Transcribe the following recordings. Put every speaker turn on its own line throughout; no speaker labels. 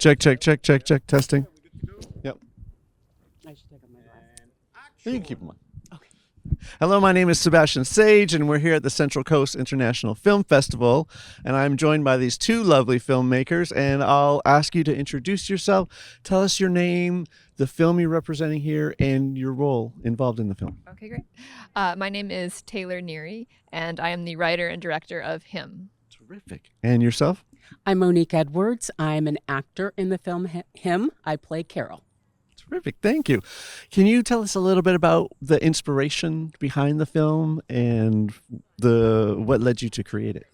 Check, check, check, check, check. Testing. Yep.
I should take off my glasses.
You can keep them on.
Okay.
Hello, my name is Sebastian Sage, and we're here at the Central Coast International Film Festival. And I'm joined by these two lovely filmmakers, and I'll ask you to introduce yourself. Tell us your name, the film you're representing here, and your role involved in the film.
Okay, great. My name is Taylor Neary, and I am the writer and director of Him.
Terrific. And yourself?
I'm Monique Edwards. I'm an actor in the film Him. I play Carol.
Terrific. Thank you. Can you tell us a little bit about the inspiration behind the film and what led you to create it?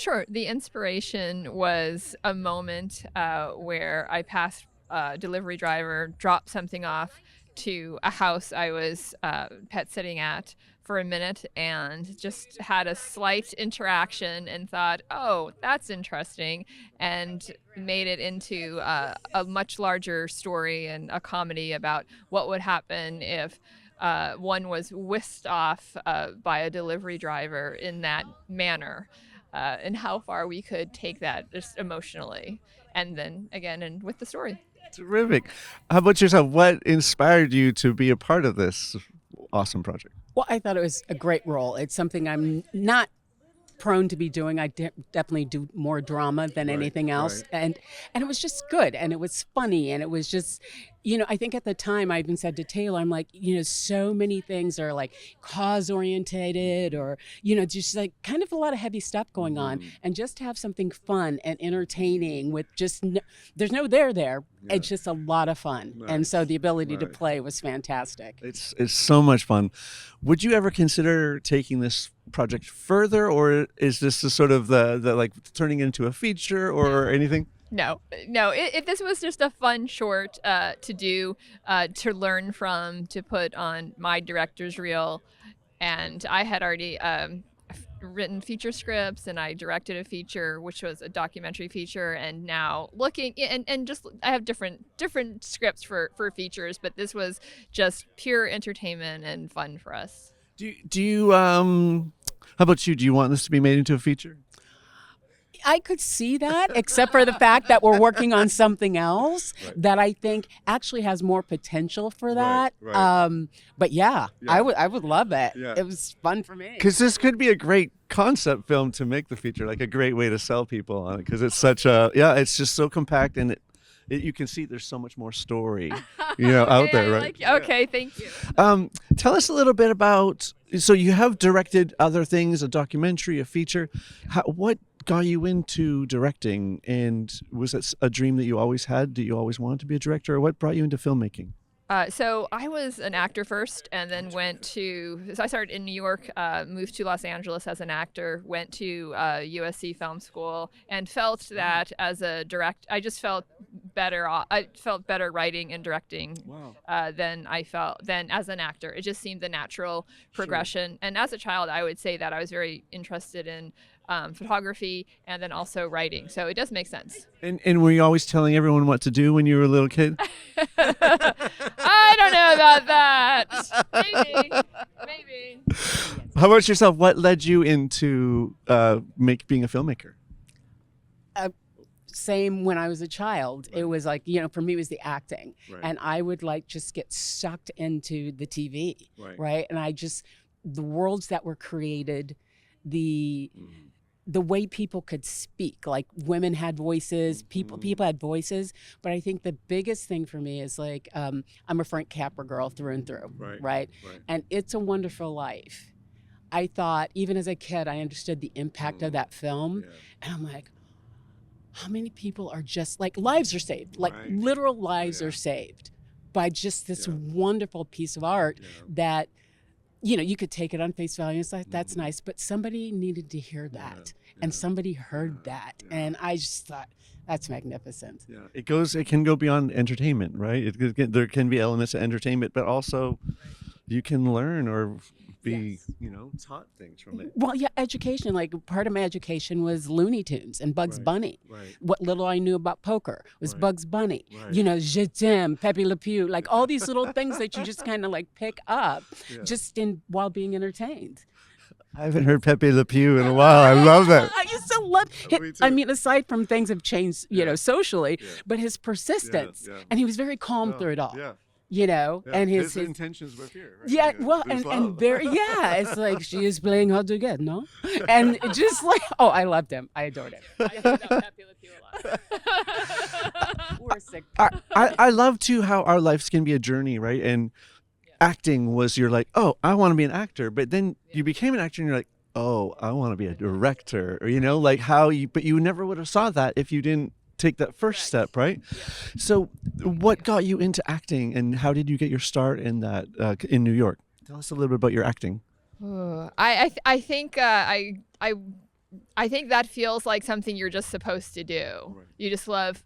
Sure. The inspiration was a moment where I passed a delivery driver, dropped something off to a house I was pet sitting at for a minute, and just had a slight interaction and thought, oh, that's interesting, and made it into a much larger story and a comedy about what would happen if one was whisked off by a delivery driver in that manner, and how far we could take that just emotionally, and then again, and with the story.
Terrific. How about yourself? What inspired you to be a part of this awesome project?
Well, I thought it was a great role. It's something I'm not prone to be doing. I definitely do more drama than anything else. And it was just good, and it was funny, and it was just, I think at the time I even said to Taylor, I'm like, so many things are like cause orientated or, just like kind of a lot of heavy stuff going on. And just to have something fun and entertaining with just, there's no there. Yeah. It's just a lot of fun. Nice. And so the ability to play was fantastic.
It's so much fun. Would you ever consider taking this project further, or is this the sort of the like turning it into a feature or anything?
No. If this was just a fun short to do, to learn from, to put on my director's reel, and I had already written feature scripts, and I directed a feature, which was a documentary feature, and now looking and just I have different scripts for features, but this was just pure entertainment and fun for us.
Do you how about you? Do you want this to be made into a feature?
I could see that, except for the fact that we're working on something else that I think actually has more potential for that. But yeah, I would love it. Yeah. It was fun for me.
Because this could be a great concept film to make the feature, like a great way to sell people on it. Because it's such it's just so compact, and you can see there's so much more story, out there, right?
Okay, thank you.
Tell us a little bit about. So you have directed other things, a documentary, a feature. What got you into directing, and was it a dream that you always had? Did you always want to be a director, or what brought you into filmmaking?
So I was an actor first, and then so I started in New York, moved to Los Angeles as an actor, went to USC Film School, and felt that as a I just felt better. I felt better writing and directing than as an actor. It just seemed the natural progression. Sure. And as a child, I would say that I was very interested in photography and then also writing. So it does make sense.
And were you always telling everyone what to do when you were a little kid?
I don't know about that. Maybe.
How about yourself? What led you into being a filmmaker?
Same when I was a child. It was like, for me it was the acting. And I would just get sucked into the TV. Right. And the worlds that were created, the way people could speak, like women had voices, people had voices. But I think the biggest thing for me is I'm a Frank Capra girl through and through, right? And It's a Wonderful Life. I thought, even as a kid, I understood the impact of that film. Yeah. And I'm like, how many people are just lives are saved, literal lives are saved by just this wonderful piece of art that, you could take it on face value. It's like, that's nice, but somebody needed to hear that, and somebody heard that, and I just thought, that's magnificent. Yeah,
it can go beyond entertainment, right? There can be elements of entertainment, but also you can learn or be, taught things from it.
Well, yeah, education. Part of my education was Looney Tunes and Bugs Bunny. What little I knew about poker was Bugs Bunny. Je t'aime, Pepe Le Pew, all these little things that you just kind of pick up just while being entertained.
I haven't heard Pepe Le Pew in a while. I love that.
You're so still love him.
Me
I
too.
mean, aside from things have changed, socially, but his persistence,
Yeah.
and he was very calm through it all.
Yeah.
And
his
his
intentions were pure. Right?
yeah, well,
His
and
love.
very, it's like she is playing hard to get, no? And just like, oh, I loved him. I adored him.
I ended up happy with you a lot.
We're sick.
I love too how our lives can be a journey, right? And acting was you're like, oh, I want to be an actor, but then you became an actor and you're like, oh, I want to be a director, or like how you, but you never would have saw that if you didn't take that first step, right?
Yeah.
So, what got you into acting, and how did you get your start in that in New York? Tell us a little bit about your acting.
I think I think that feels like something you're just supposed to do.
Right.
You just love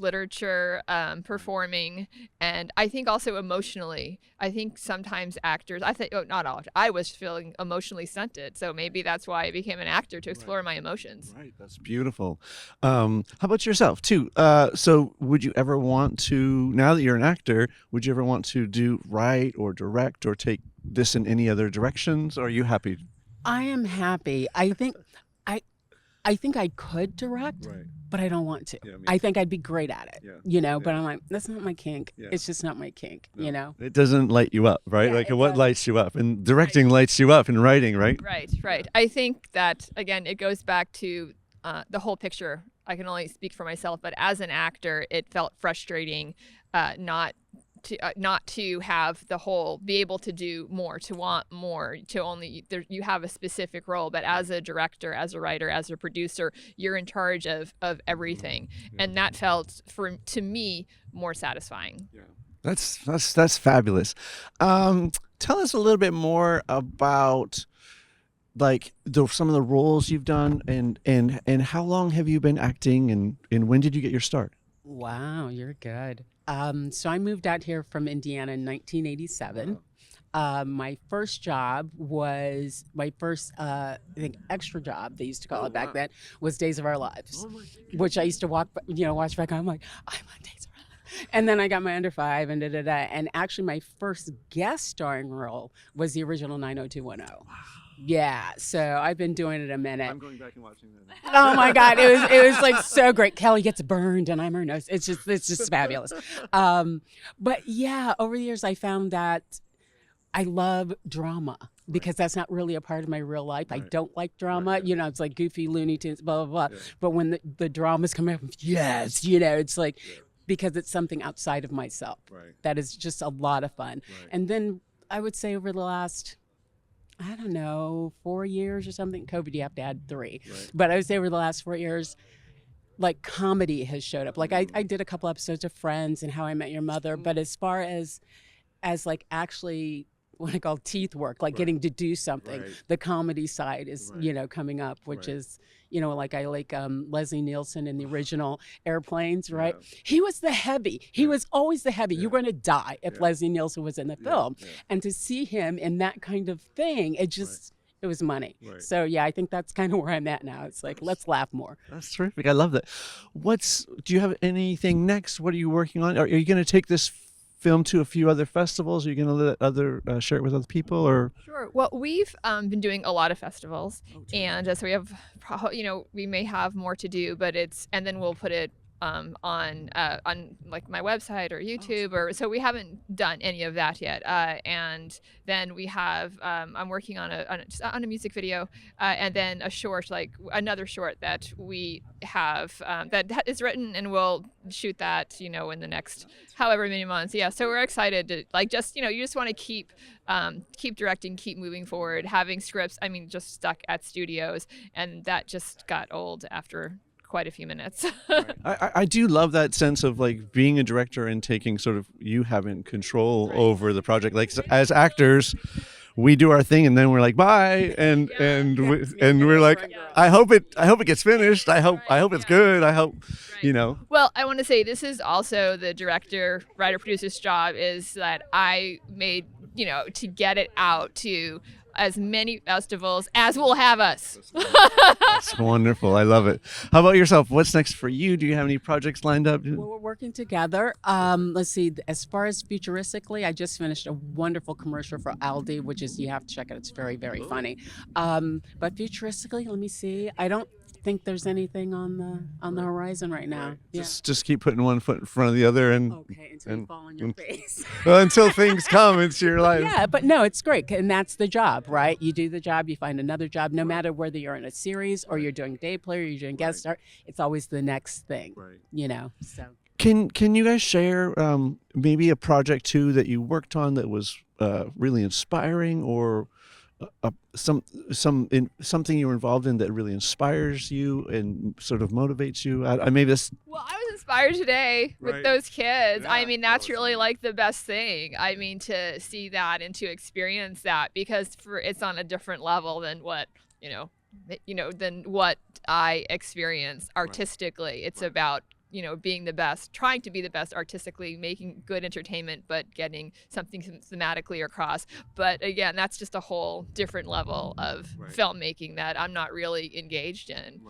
literature, performing, and I think also emotionally. I think sometimes actors, not all, I was feeling emotionally stunted, so maybe that's why I became an actor, to explore my emotions.
Right, that's beautiful. How about yourself too? So would you ever want to, now that you're an actor, would you ever want to write or direct or take this in any other directions? Or are you happy?
I am happy. I think I could direct,
Right.
but I don't want to.
Yeah, me
I think I'd be great at it,
Yeah.
but I'm like, that's not my kink.
Yeah.
It's just not my kink,
No. It doesn't light you up, right?
Yeah,
Like
it
what
doesn't.
lights you up? And directing lights you up, and writing, right?
Right. I think that, again, it goes back to the whole picture. I can only speak for myself, but as an actor, it felt frustrating not to have the whole, be able to do more, to want more, to only, you have a specific role, but as a director, as a writer, as a producer, you're in charge of everything. And that felt, to me, more satisfying.
Yeah. That's fabulous. Tell us a little bit more about like some of the roles you've done, and how long have you been acting, and when did you get your start?
Wow, you're good. So I moved out here from Indiana in 1987. My first job was I think extra job, they used to call it back then, was Days of Our Lives, which I used to watch back on. I'm like, I'm on Days of Our Lives. And then I got my under 5 and da-da-da. And actually my first guest starring role was the original 90210. Yeah, so I've been doing it a minute.
I'm going back and watching that.
Oh my God, it was like so great. Kelly gets burned and I'm her nose. It's just fabulous. But yeah, over the years I found that I love drama because that's not really a part of my real life. I don't like drama. It's like goofy Looney Tunes, blah blah blah. But when the dramas come up, yes, it's like because it's something outside of myself. That is just a lot of fun. And then I would say over the last, I don't know, 4 years or something. COVID, you have to add 3. But I would say over the last 4 years, like comedy has showed up. Like I did a couple episodes of Friends and How I Met Your Mother. But as far as like actually what I call teeth work, like getting to do something, the comedy side is, coming up, which is, like I like Leslie Nielsen in the original Airplanes, right? He was the heavy. He was always the heavy. You were going to die if Leslie Nielsen was in the film. And to see him in that kind of thing, it just, it was money. So yeah, I think that's kind of where I'm at now. It's like, let's laugh more.
That's terrific. I love that. Do you have anything next? What are you working on? Are you going to take this film to a few other festivals? Are you going to let share it with other people, or? Sure.
Well, we've been doing a lot of festivals, and so we have, we may have more to do, but and then we'll put it on like my website or YouTube, so we haven't done any of that yet. And then we have, I'm working on a music video, and then another short that we have that is written, and we'll shoot that, in the next however many months. Yeah, so we're excited to you just want to keep directing, keep moving forward, having scripts. I mean, just stuck at studios, and that just got old after quite a few minutes.
I do love that sense of like being a director and taking sort of you having control over the project. Like as actors, we do our thing and then we're like bye, and we're like, I hope it gets finished. I hope it's good. I hope
Well, I want to say this is also the director, writer, producer's job, is that I made to get it out to as many festivals as will have us.
That's wonderful. I love it. How about yourself? What's next for you? Do you have any projects lined up?
Well, we're working together. Let's see. As far as futuristically, I just finished a wonderful commercial for Aldi, which is, you have to check it. It's very, very funny. But futuristically, let me see. I don't think there's anything on the horizon right now.
Right.
Yeah.
Just keep putting one foot in front of the other, and
Okay, until you fall on your face.
well, until things come into your life.
Yeah, but no, it's great, and that's the job, right? You do the job, you find another job, no matter whether you're in a series or you're doing day play or you're doing guest star. It's always the next thing, So
Can you guys share maybe a project too that you worked on that was really inspiring, or something you were involved in that really inspires you and sort of motivates you? I maybe this.
Well, I was inspired today with those kids.
Yeah,
I mean, that's really like the best thing. I mean, to see that and to experience that, because it's on a different level than what than what I experience artistically. It's about being the best, trying to be the best artistically, making good entertainment, but getting something thematically across. But again, that's just a whole different level of filmmaking that I'm not really engaged in.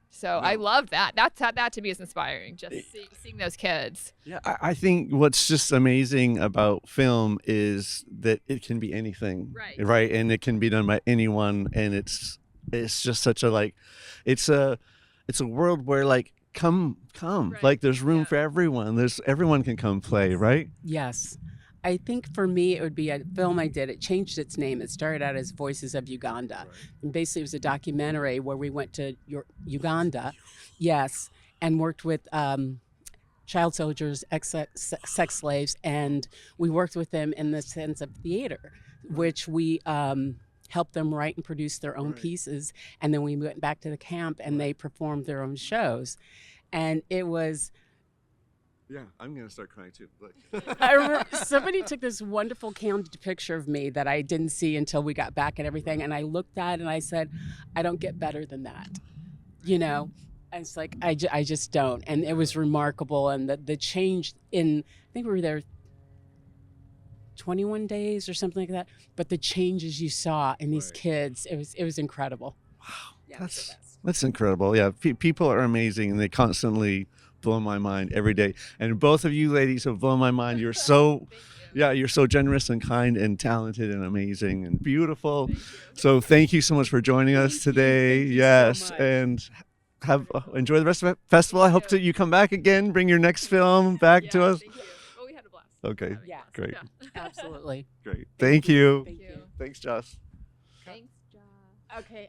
So I love that. That to me is inspiring, just seeing those kids.
Yeah, I think what's just amazing about film is that it can be anything, right? And it can be done by anyone, and it's just such a it's a world where come like there's room for everyone. Everyone can come play, right?
Yes. I think for me, it would be a film I did. It changed its name. It started out as Voices of Uganda. And basically, it was a documentary where we went to Uganda, and worked with child soldiers, sex slaves, and we worked with them in the sense of theater, which we helped them write and produce their own pieces. And then we went back to the camp and they performed their own shows. And it was...
Yeah, I'm going to start crying too.
I remember somebody took this wonderful candid picture of me that I didn't see until we got back and everything. And I looked at it and I said, I don't get better than that. And it's like, I just don't. And it was remarkable. And the change I think we were there 21 days or something like that. But the changes you saw in these kids, it was incredible.
Wow,
Yeah,
that's incredible. Yeah, people are amazing, and they constantly blow my mind every day. And both of you ladies have blown my mind. You're so, you're so generous and kind and talented and amazing and beautiful. So thank you so much for joining us today. Yes,
so much.
And enjoy the rest of the festival. I hope that you come back again, bring your next film back to us.
Thank you. Well, we had a blast.
Okay.
Yeah.
Great.
Absolutely.
Great. Thank you.
Thank you.
Thanks, Joss.
Thanks, Josh.
Okay.